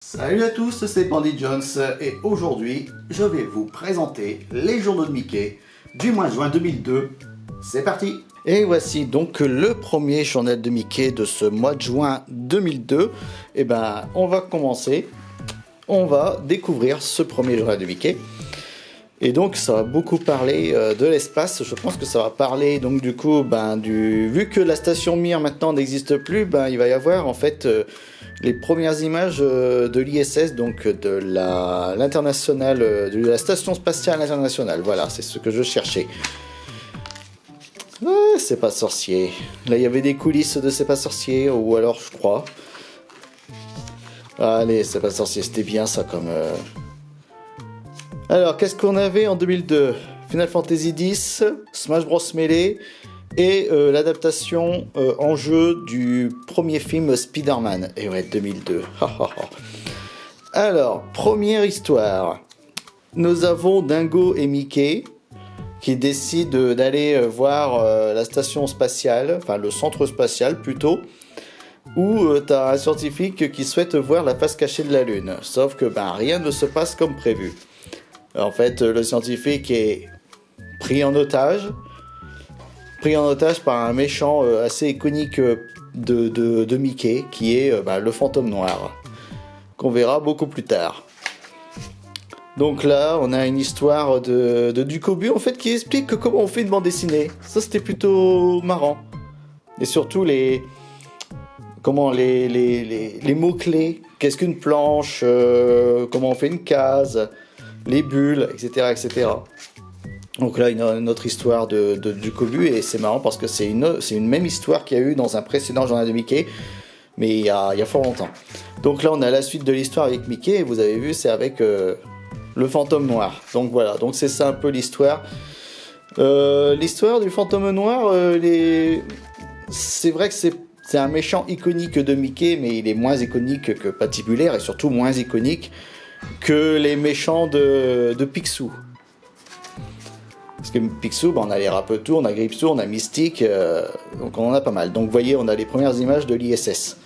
Salut à tous, c'est Bandit Jones et aujourd'hui je vais vous présenter les journaux de Mickey du mois de juin 2002. C'est parti! Et voici donc le premier journal de Mickey de ce mois de juin 2002. Et ben on va commencer, on va découvrir ce premier journal de Mickey. Et donc ça va beaucoup parler de l'espace. Je pense que ça va parler donc du coup vu que la station Mir maintenant n'existe plus, il va y avoir en fait les premières images de l'ISS, donc de l'internationale, de la station spatiale internationale. Voilà, c'est ce que je cherchais. Ah, c'est pas sorcier. Là il y avait des coulisses de C'est pas sorcier, ou alors je crois. Allez, C'est pas sorcier, c'était bien ça comme... Alors, qu'est-ce qu'on avait en 2002? Final Fantasy X, Smash Bros Melee et l'adaptation en jeu du premier film Spider-Man. Et ouais, 2002. Alors, première histoire. Nous avons Dingo et Mickey qui décident d'aller voir la station spatiale, enfin le centre spatial plutôt, où t'as un scientifique qui souhaite voir la face cachée de la Lune. Sauf que rien ne se passe comme prévu. En fait, le scientifique est pris en otage par un méchant assez iconique de Mickey, qui est le fantôme noir, qu'on verra beaucoup plus tard. Donc là, on a une histoire de Ducobu, en fait, qui explique comment on fait une bande dessinée. Ça, c'était plutôt marrant. Et surtout, les mots-clés. Qu'est-ce qu'une planche, comment on fait une case, les bulles, etc., etc. Donc là, une autre histoire de Ducobu, et c'est marrant parce que c'est une même histoire qu'il y a eu dans un précédent journal de Mickey, mais il y a fort longtemps. Donc là, on a la suite de l'histoire avec Mickey, et vous avez vu, c'est avec le fantôme noir. Donc voilà, donc c'est ça un peu l'histoire. L'histoire du fantôme noir, c'est vrai que c'est un méchant iconique de Mickey, mais il est moins iconique que Patibulaire, et surtout moins iconique que les méchants de Picsou. Parce que Picsou, on a les Rapetou, on a Gripsou, on a Mystique, donc on en a pas mal. Donc vous voyez, on a les premières images de l'ISS.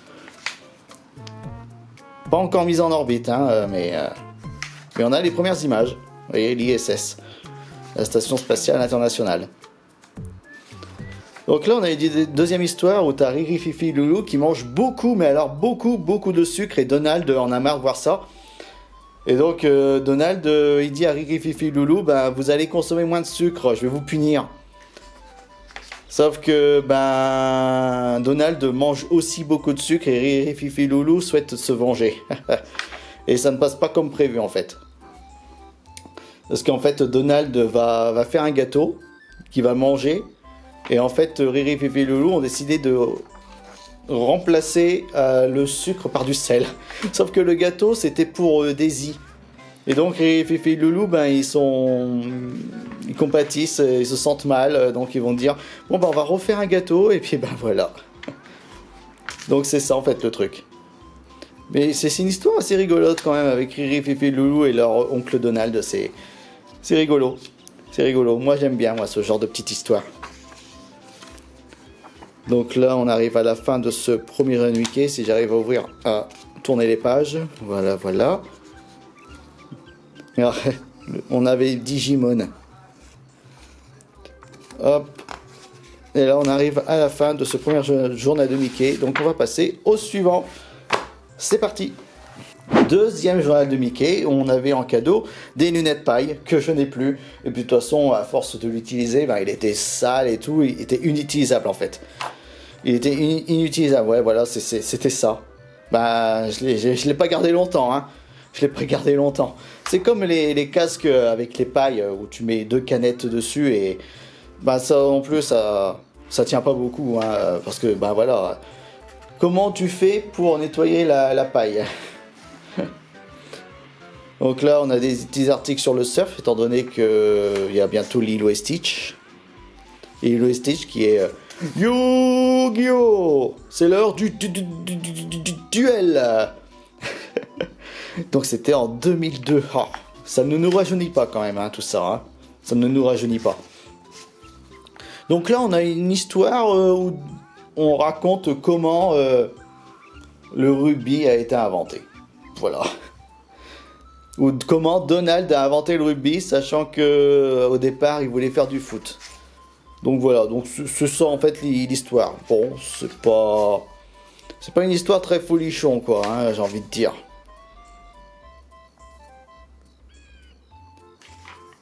Pas encore mise en orbite, mais on a les premières images. Vous voyez, l'ISS, la Station Spatiale Internationale. Donc là, on a une deuxième histoire où tu as Riri, Fifi, Loulou qui mangent beaucoup, mais alors beaucoup de sucre, et Donald en a marre de voir ça. Et donc Donald, il dit à Riri, Fifi, Loulou, vous allez consommer moins de sucre, je vais vous punir. Sauf que Donald mange aussi beaucoup de sucre, et Riri, Fifi, Loulou souhaitent se venger. Et ça ne passe pas comme prévu en fait. Parce qu'en fait Donald va faire un gâteau qu'il va manger. Et en fait Riri, Fifi, Loulou ont décidé de remplacer le sucre par du sel. Sauf que le gâteau c'était pour Daisy. Et donc Riri, Fifi, Loulou ils compatissent, ils se sentent mal, donc ils vont dire bon on va refaire un gâteau, et puis voilà. Donc c'est ça en fait le truc. Mais c'est une histoire assez rigolote quand même, avec Riri, Fifi, Loulou et leur oncle Donald. C'est rigolo, c'est rigolo. Moi j'aime bien ce genre de petite histoire. Donc là, on arrive à la fin de ce premier run Mickey. Si j'arrive à tourner les pages, voilà. Alors, on avait Digimon. Hop. Et là, on arrive à la fin de ce premier journal de Mickey. Donc, on va passer au suivant. C'est parti. Deuxième journal de Mickey. On avait en cadeau des lunettes paille que je n'ai plus. Et puis, de toute façon, à force de l'utiliser, il était sale et tout. Il était inutilisable en fait. Il était inutilisable, ouais, voilà, c'était ça. Je l'ai pas gardé longtemps, Je l'ai pas gardé longtemps. C'est comme les casques avec les pailles où tu mets 2 canettes dessus, et ça non plus, ça tient pas beaucoup, parce que voilà. Comment tu fais pour nettoyer la paille? Donc là, on a des petits articles sur le surf, étant donné qu'il y a bientôt Lilo et Stitch. Lilo et Stitch qui est... Yu-Gi-Oh! C'est l'heure du duel. Donc c'était en 2002. Oh, ça ne nous rajeunit pas quand même, tout ça. Ça ne nous rajeunit pas. Donc là, on a une histoire où on raconte comment le rugby a été inventé. voilà. Ou comment Donald a inventé le rugby, sachant que au départ il voulait faire du foot. Donc voilà, donc c'est ça en fait l'histoire. Bon, c'est pas une histoire très folichon quoi, hein, j'ai envie de dire.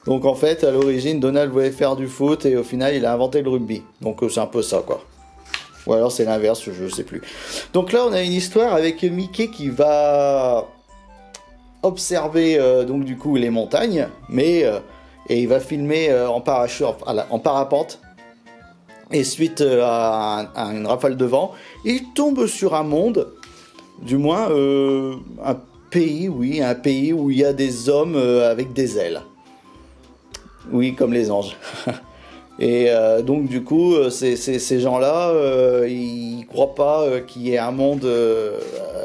Donc en fait, à l'origine, Donald voulait faire du foot et au final, il a inventé le rugby. Donc c'est un peu ça quoi. Ou alors c'est l'inverse, je sais plus. Donc là, on a une histoire avec Mickey qui va observer donc du coup les montagnes, mais et il va filmer en parachute, en parapente. Et suite à une rafale de vent, il tombe sur un monde, du moins un pays, oui, un pays où il y a des hommes avec des ailes. Oui, comme les anges. Et donc du coup, ces gens-là, ils croient pas qu'il y ait un monde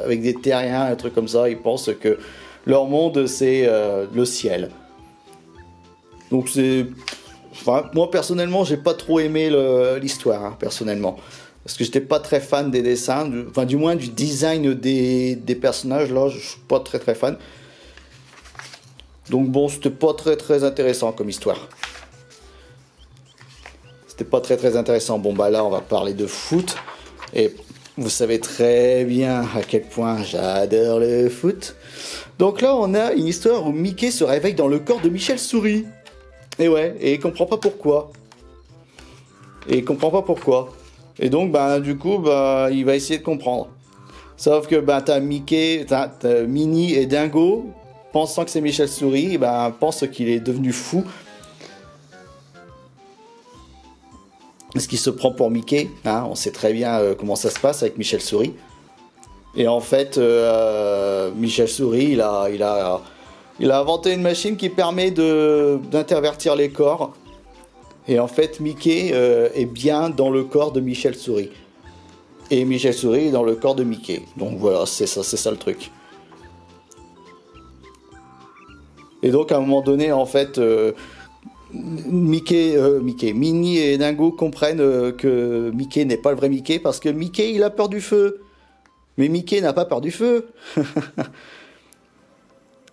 avec des terriens, un truc comme ça. Ils pensent que leur monde, c'est le ciel. Donc c'est... Enfin, moi personnellement, j'ai pas trop aimé l'histoire, hein, personnellement. Parce que j'étais pas très fan des dessins, enfin du moins du design des personnages, là, je suis pas très fan. Donc bon, c'était pas très intéressant comme histoire. C'était pas très intéressant. Bon bah là, on va parler de foot. Et vous savez très bien à quel point j'adore le foot. Donc là, on a une histoire où Mickey se réveille dans le corps de Michel Souris. Et ouais, et il comprend pas pourquoi. Et donc, bah, du coup, bah, il va essayer de comprendre. Sauf que bah, t'as Mickey, t'as Minnie et Dingo, pensant que c'est Michel Souris, bah, pensent qu'il est devenu fou. Parce qu'il se prend pour Mickey, hein, on sait très bien comment ça se passe avec Michel Souris. Et en fait, Michel Souris, il a inventé une machine qui permet d'intervertir les corps. Et en fait, Mickey est bien dans le corps de Michel Souris. Et Michel Souris est dans le corps de Mickey. Donc voilà, c'est ça le truc. Et donc à un moment donné, en fait, Minnie et Dingo comprennent que Mickey n'est pas le vrai Mickey parce que Mickey, il a peur du feu. Mais Mickey n'a pas peur du feu.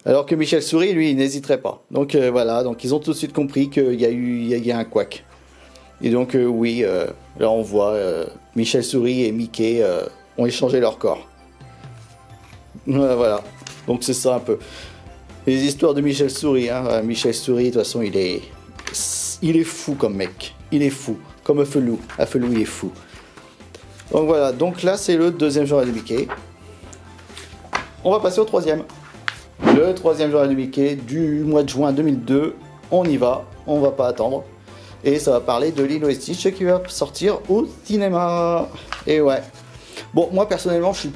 Alors que Michel Souris, lui, il n'hésiterait pas. Donc voilà, donc ils ont tout de suite compris qu'il y a un couac. Et donc oui, là on voit Michel Souris et Mickey ont échangé leur corps. Voilà, donc c'est ça un peu. Les histoires de Michel Souris, hein. Michel Souris, de toute façon, il est fou comme mec. Il est fou, comme Afelou. Afelou, il est fou. Donc voilà, donc là c'est le deuxième journal de Mickey. On va passer au troisième. Le troisième journal de Mickey du mois de juin 2002. On y va, on va pas attendre. Et ça va parler de Lilo et Stitch qui va sortir au cinéma. Et ouais. Bon, moi personnellement, je suis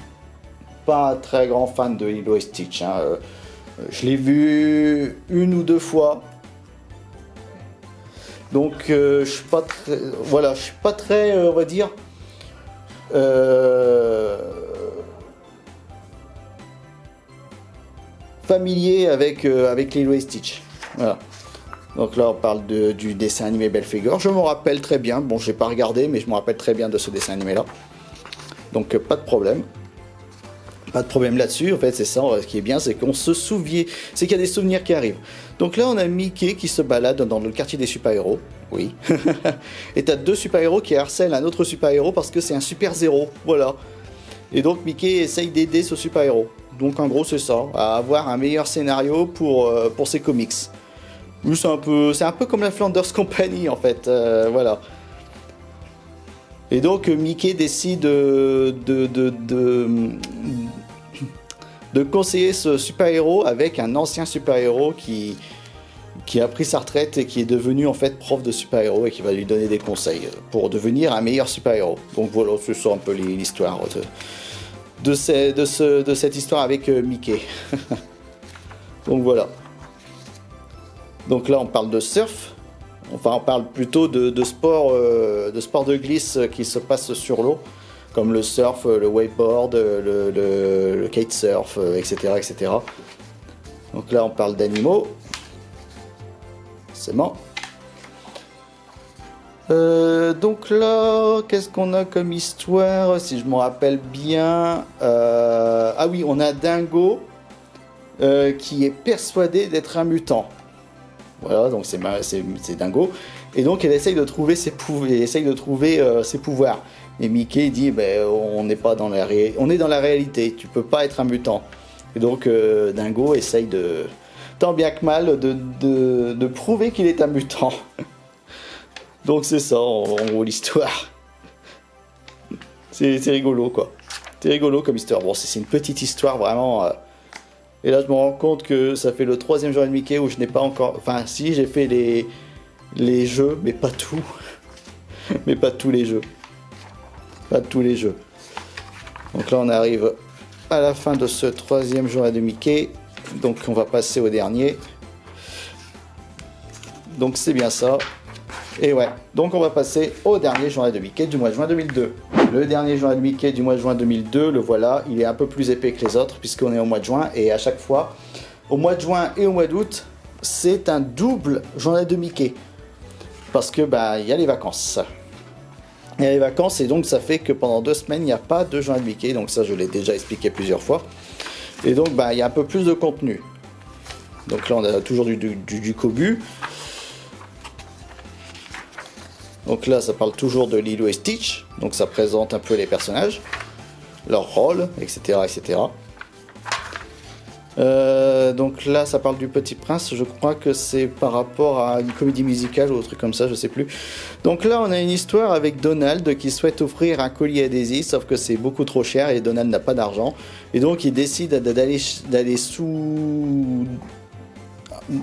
pas un très grand fan de Lilo et Stitch. Hein. Je l'ai vu une ou deux fois. Donc je suis pas très, voilà, je suis pas très, on va dire, familier avec Lilo et Stitch. Voilà. Donc là on parle du dessin animé Belphégor. Je me rappelle très bien. Bon, j'ai pas regardé, mais je me rappelle très bien de ce dessin animé là. Donc pas de problème. Pas de problème là-dessus, en fait c'est ça, ce qui est bien c'est qu'on se souvient, c'est qu'il y a des souvenirs qui arrivent. Donc là on a Mickey qui se balade dans le quartier des super-héros, oui. Et t'as deux super-héros qui harcèlent un autre super-héros parce que c'est un super-zéro, voilà. Et donc Mickey essaye d'aider ce super-héros. Donc en gros c'est ça, à avoir un meilleur scénario pour ses comics. C'est un peu comme la Flanders Company en fait, voilà. Et donc Mickey décide de conseiller ce super-héros avec un ancien super-héros qui a pris sa retraite et qui est devenu en fait prof de super-héros et qui va lui donner des conseils pour devenir un meilleur super-héros. Donc voilà, c'est ça un peu l'histoire de cette histoire avec Mickey. Donc voilà. Donc là on parle de surf. Enfin, on parle plutôt de sport de glisse qui se passe sur l'eau, comme le surf, le wakeboard, le kitesurf, etc. Donc là, on parle d'animaux. C'est bon. Donc là, qu'est-ce qu'on a comme histoire, si je me rappelle bien. Ah oui, on a Dingo qui est persuadé d'être un mutant. Voilà, donc c'est Dingo. Et donc elle essaye de trouver ses pouvoirs. Et Mickey dit, on n'est pas dans on est dans la réalité, tu peux pas être un mutant. Et donc Dingo essaye tant bien que mal de prouver qu'il est un mutant. Donc c'est ça en gros l'histoire. C'est rigolo quoi. C'est rigolo comme histoire. Bon, c'est une petite histoire vraiment. Et là je me rends compte que ça fait le 3e journée de Mickey où je n'ai pas encore... Enfin si, j'ai fait les jeux, mais pas tout. Mais pas tous les jeux. Pas tous les jeux. Donc là on arrive à la fin de ce 3e journée de Mickey. Donc on va passer au dernier. Donc c'est bien ça. Et ouais, donc on va passer au dernier journal de Mickey du mois de juin 2002. Le dernier journal de Mickey du mois de juin 2002, le voilà, il est un peu plus épais que les autres puisqu'on est au mois de juin et à chaque fois, au mois de juin et au mois d'août, c'est un double journal de Mickey. Parce que il y a les vacances. Il y a les vacances et donc ça fait que pendant 2 semaines, il n'y a pas de journal de Mickey. Donc ça, je l'ai déjà expliqué plusieurs fois. Et donc il y a un peu plus de contenu. Donc là, on a toujours du Cobu. Donc là, ça parle toujours de Lilo et Stitch. Donc ça présente un peu les personnages, leur rôle, etc. etc. Donc là, ça parle du Petit Prince. Je crois que c'est par rapport à une comédie musicale ou un truc comme ça, je sais plus. Donc là, on a une histoire avec Donald qui souhaite offrir un collier à Daisy, sauf que c'est beaucoup trop cher et Donald n'a pas d'argent. Et donc, il décide d'aller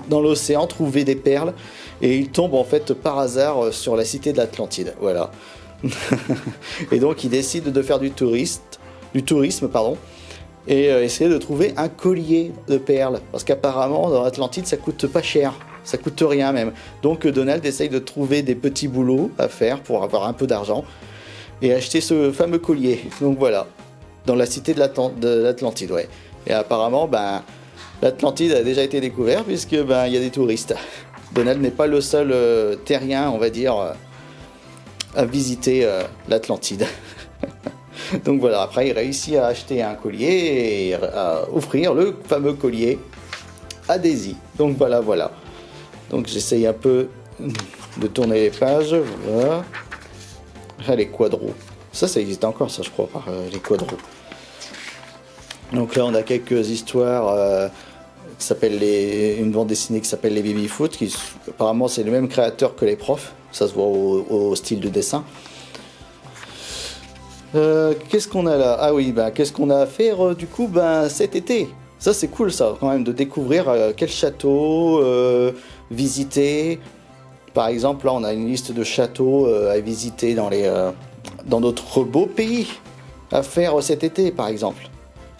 dans l'océan trouver des perles. Et il tombe en fait par hasard sur la cité de l'Atlantide. Voilà. Et donc, il décide de faire du tourisme, pardon. Et essayer de trouver un collier de perles. Parce qu'apparemment, dans l'Atlantide, ça coûte pas cher. Ça coûte rien même. Donc Donald essaye de trouver des petits boulots à faire pour avoir un peu d'argent. Et acheter ce fameux collier. Donc voilà. Dans la cité de l'Atlantide, ouais. Et apparemment, l'Atlantide a déjà été découvert puisque il y a des touristes. Donald n'est pas le seul terrien, on va dire, à visiter l'Atlantide. Donc voilà, après il réussit à acheter un collier et à offrir le fameux collier à Daisy. Donc voilà. Donc j'essaye un peu de tourner les pages. Voilà. Ah, les quadros. Ça existe encore, ça je crois, les quadros. Donc là on a quelques histoires qui s'appellent une bande dessinée qui s'appelle les Baby-Foot, qui apparemment c'est le même créateur que les profs. Ça se voit au style de dessin. Qu'est-ce qu'on a là? Ah oui, qu'est-ce qu'on a à faire du coup cet été? Ça c'est cool ça quand même de découvrir quel château visiter. Par exemple là on a une liste de châteaux à visiter dans notre beau pays à faire cet été par exemple.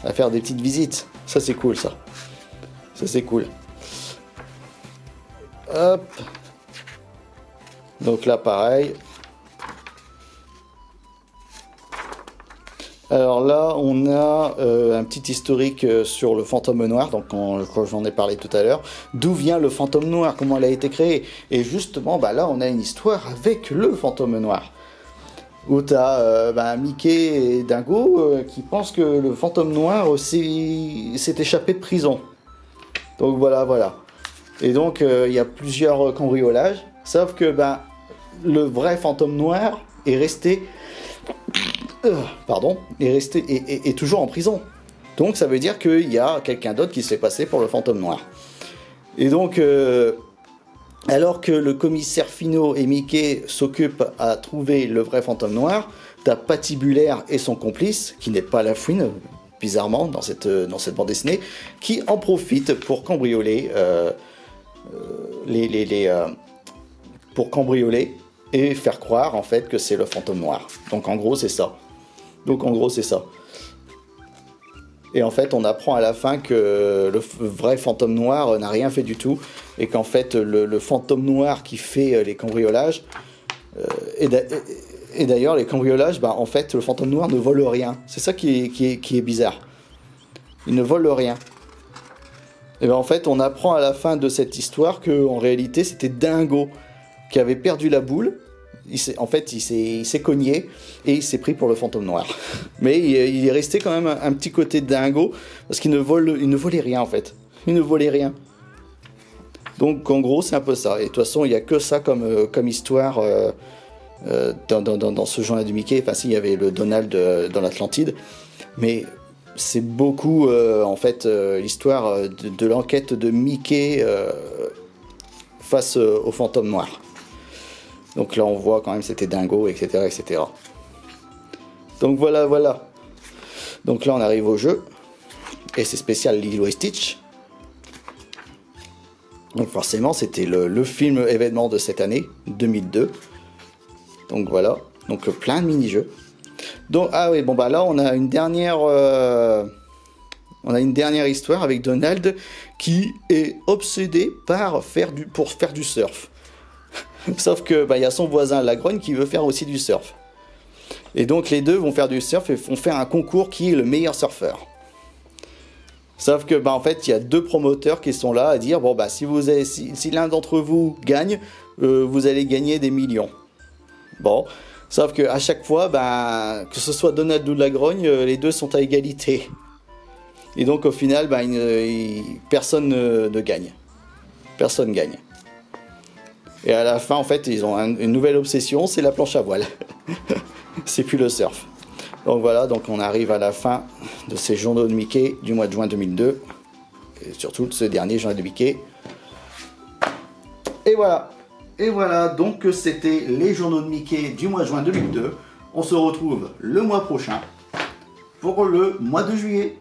À faire des petites visites. Ça c'est cool ça. Ça c'est cool. Hop. Donc là pareil. Alors là, on a un petit historique sur le fantôme noir, donc quand j'en ai parlé tout à l'heure. D'où vient le fantôme noir? Comment elle a été créée? Et justement, là, on a une histoire avec le fantôme noir. Où tu as Mickey et Dingo qui pensent que le fantôme noir s'est échappé de prison. Donc voilà. Et donc, il y a plusieurs cambriolages. Sauf que le vrai fantôme noir est resté... est toujours en prison. Donc ça veut dire qu'il y a quelqu'un d'autre qui se fait passer pour le fantôme noir. Et donc, alors que le commissaire Finot et Mickey s'occupent à trouver le vrai fantôme noir, t'as Patibulaire et son complice, qui n'est pas la fouine, bizarrement, dans cette bande dessinée, qui en profitent pour cambrioler pour cambrioler et faire croire en fait que c'est le fantôme noir. Donc en gros c'est ça. Et en fait on apprend à la fin que le vrai fantôme noir n'a rien fait du tout et qu'en fait le fantôme noir qui fait les cambriolages et d'ailleurs les cambriolages, en fait le fantôme noir ne vole rien. C'est ça qui est bizarre. Il ne vole rien. Et en fait on apprend à la fin de cette histoire que en réalité c'était Dingo qui avait perdu la boule. Il s'est cogné et il s'est pris pour le fantôme noir. Mais il est resté quand même un petit côté dingo parce qu'il ne volait rien en fait. il ne volait rien. Donc en gros c'est un peu ça. Et de toute façon il n'y a que ça comme histoire dans ce journal de Mickey. Enfin si, il y avait le Donald dans l'Atlantide, mais c'est beaucoup en fait l'histoire de l'enquête de Mickey face au fantôme noir. Donc là on voit quand même c'était dingo, etc., etc. Donc voilà. Donc là on arrive au jeu et c'est spécial Lilo et Stitch. Donc forcément c'était le film événement de cette année 2002. Donc voilà, donc plein de mini-jeux. Donc ah oui, bon bah là on a une dernière histoire avec Donald qui est obsédé pour faire du surf. Sauf que bah, y a son voisin Lagrogne qui veut faire aussi du surf. Et donc les deux vont faire du surf et vont faire un concours qui est le meilleur surfeur. Sauf que bah, en fait il y a deux promoteurs qui sont là à dire bon bah si l'un d'entre vous gagne, vous allez gagner des millions. Bon, sauf que à chaque fois, bah, que ce soit Donald ou Lagrogne, les deux sont à égalité. Et donc au final, bah, personne ne gagne. Personne gagne. Et à la fin, en fait, ils ont une nouvelle obsession, c'est la planche à voile. C'est plus le surf. Donc voilà, donc on arrive à la fin de ces journaux de Mickey du mois de juin 2002. Et surtout de ce dernier journal de Mickey. Et voilà. Et voilà, donc c'était les journaux de Mickey du mois de juin 2002. On se retrouve le mois prochain pour le mois de juillet.